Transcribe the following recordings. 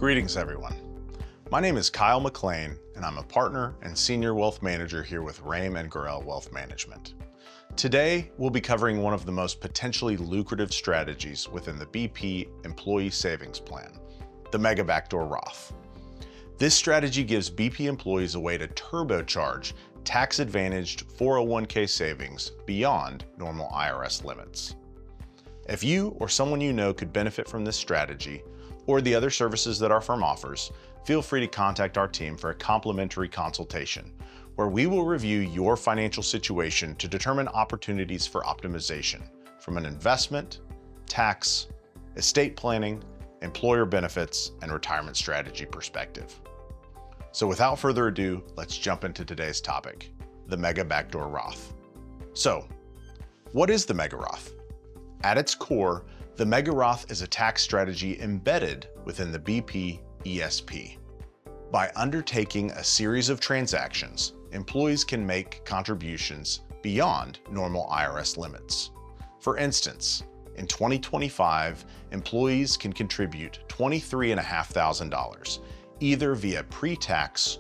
Greetings, everyone. My name is Kyle McLean, and I'm a partner and senior wealth manager here with Rame and Gorell Wealth Management. Today, we'll be covering one of the most potentially lucrative strategies within the BP Employee Savings Plan, the Mega Backdoor Roth. This strategy gives BP employees a way to turbocharge tax-advantaged 401k savings beyond normal IRS limits. If you or someone you know could benefit from this strategy, or the other services that our firm offers, feel free to contact our team for a complimentary consultation, where we will review your financial situation to determine opportunities for optimization from an investment, tax, estate planning, employer benefits, and retirement strategy perspective. So without further ado, let's jump into today's topic, the Mega Backdoor Roth. So, what is the Mega Roth? At its core, the Mega Roth is a tax strategy embedded within the BP ESP. By undertaking a series of transactions, employees can make contributions beyond normal IRS limits. For instance, in 2025, employees can contribute $23,500, either via pre-tax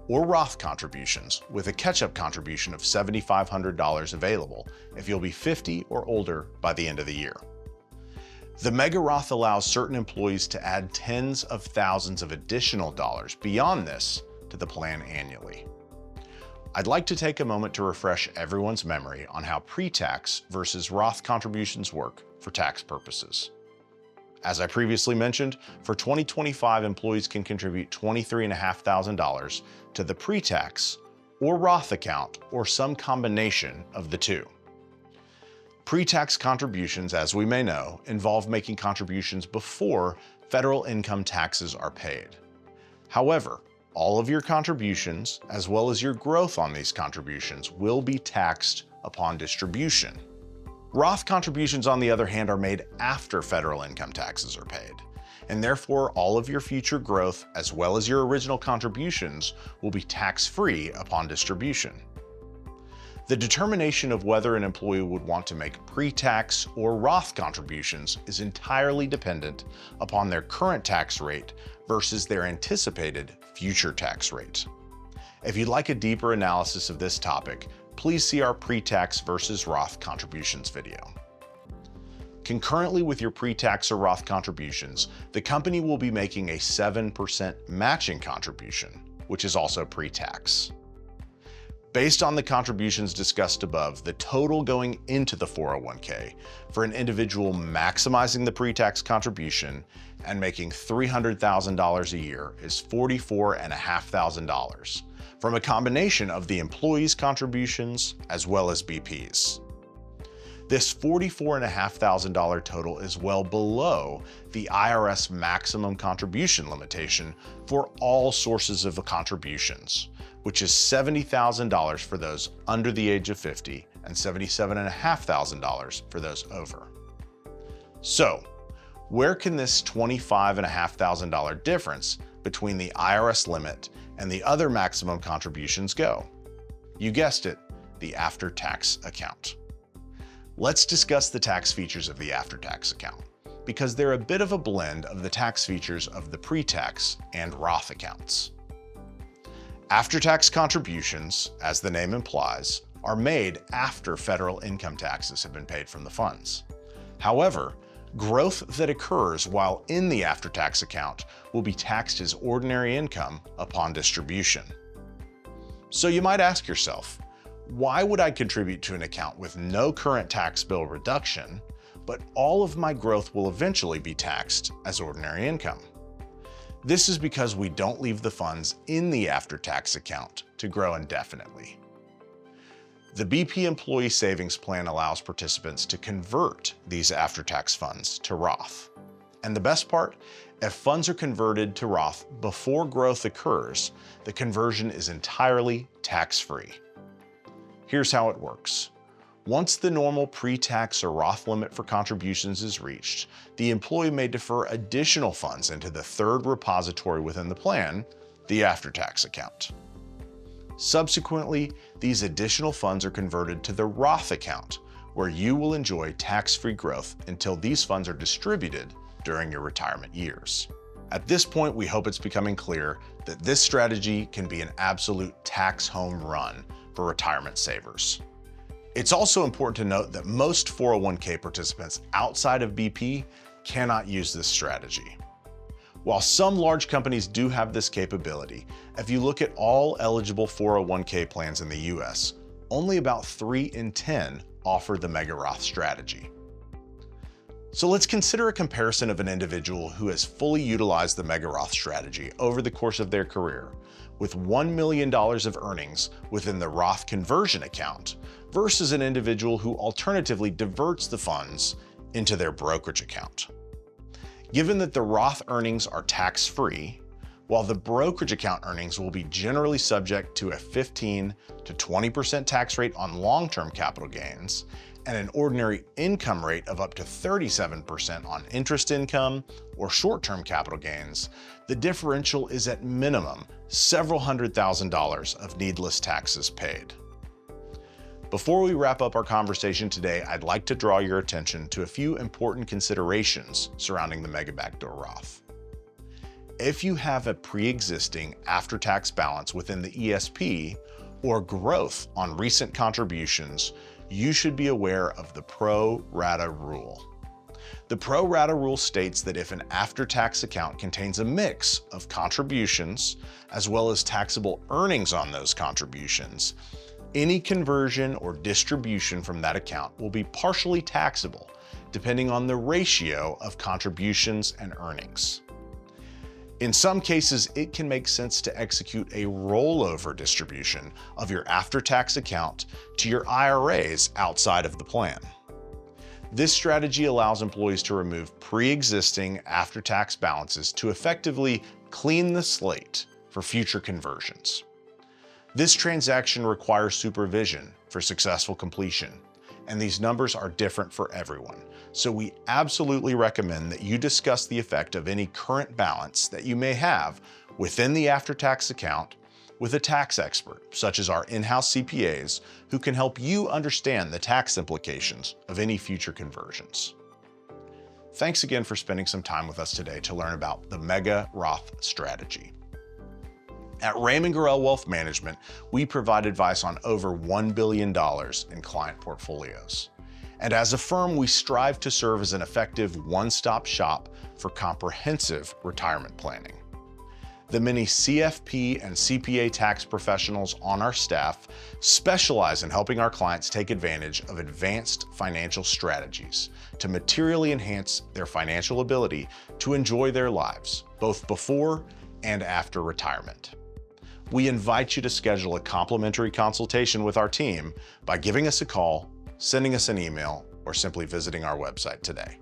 or Roth contributions, with a catch-up contribution of $7,500 available if you'll be 50 or older by the end of the year. The Mega Roth allows certain employees to add tens of thousands of additional dollars beyond this to the plan annually. I'd like to take a moment to refresh everyone's memory on how pre-tax versus Roth contributions work for tax purposes. As I previously mentioned, for 2025, employees can contribute $23,500 to the pre-tax or Roth account, or some combination of the two. Pre-tax contributions, as we may know, involve making contributions before federal income taxes are paid. However, all of your contributions, as well as your growth on these contributions, will be taxed upon distribution. Roth contributions, on the other hand, are made after federal income taxes are paid, and therefore all of your future growth, as well as your original contributions, will be tax-free upon distribution. The determination of whether an employee would want to make pre-tax or Roth contributions is entirely dependent upon their current tax rate versus their anticipated future tax rate. If you'd like a deeper analysis of this topic, please see our pre-tax versus Roth contributions video. Concurrently with your pre-tax or Roth contributions, the company will be making a 7% matching contribution, which is also pre-tax. Based on the contributions discussed above, the total going into the 401k for an individual maximizing the pre-tax contribution and making $300,000 a year is $44,500 from a combination of the employee's contributions as well as BP's. This $44,500 total is well below the IRS maximum contribution limitation for all sources of contributions, which is $70,000 for those under the age of 50 and $77,500 for those over. So, where can this $25,500 difference between the IRS limit and the other maximum contributions go? You guessed it, the after-tax account. Let's discuss the tax features of the after-tax account, because they're a bit of a blend of the tax features of the pre-tax and Roth accounts. After-tax contributions, as the name implies, are made after federal income taxes have been paid from the funds. However, growth that occurs while in the after-tax account will be taxed as ordinary income upon distribution. So you might ask yourself, why would I contribute to an account with no current tax bill reduction, but all of my growth will eventually be taxed as ordinary income? This is because we don't leave the funds in the after-tax account to grow indefinitely. The BP Employee Savings Plan allows participants to convert these after-tax funds to Roth. And the best part, if funds are converted to Roth before growth occurs, the conversion is entirely tax-free. Here's how it works. Once the normal pre-tax or Roth limit for contributions is reached, the employee may defer additional funds into the third repository within the plan, the after-tax account. Subsequently, these additional funds are converted to the Roth account, where you will enjoy tax-free growth until these funds are distributed during your retirement years. At this point, we hope it's becoming clear that this strategy can be an absolute tax home run for retirement savers. It's also important to note that most 401k participants outside of BP cannot use this strategy. While some large companies do have this capability, if you look at all eligible 401k plans in the US, only about 3 in 10 offer the Mega Roth strategy. So let's consider a comparison of an individual who has fully utilized the Mega Roth strategy over the course of their career with $1 million of earnings within the Roth conversion account versus an individual who alternatively diverts the funds into their brokerage account. Given that the Roth earnings are tax-free, while the brokerage account earnings will be generally subject to a 15 to 20% tax rate on long-term capital gains and an ordinary income rate of up to 37% on interest income or short-term capital gains, the differential is at minimum several $100,000 of needless taxes paid. Before we wrap up our conversation today, I'd like to draw your attention to a few important considerations surrounding the Mega Backdoor Roth. If you have a pre-existing after-tax balance within the ESP or growth on recent contributions, you should be aware of the pro rata rule. The pro rata rule states that if an after-tax account contains a mix of contributions as well as taxable earnings on those contributions, any conversion or distribution from that account will be partially taxable, depending on the ratio of contributions and earnings. In some cases, it can make sense to execute a rollover distribution of your after-tax account to your IRAs outside of the plan. This strategy allows employees to remove pre-existing after-tax balances to effectively clean the slate for future conversions. This transaction requires supervision for successful completion, and these numbers are different for everyone. So we absolutely recommend that you discuss the effect of any current balance that you may have within the after-tax account with a tax expert, such as our in-house CPAs, who can help you understand the tax implications of any future conversions. Thanks again for spending some time with us today to learn about the Mega Roth strategy. At Raymond Gorell Wealth Management, we provide advice on over $1 billion in client portfolios. And as a firm, we strive to serve as an effective one-stop shop for comprehensive retirement planning. The many CFP and CPA tax professionals on our staff specialize in helping our clients take advantage of advanced financial strategies to materially enhance their financial ability to enjoy their lives, both before and after retirement. We invite you to schedule a complimentary consultation with our team by giving us a call, sending us an email, or simply visiting our website today.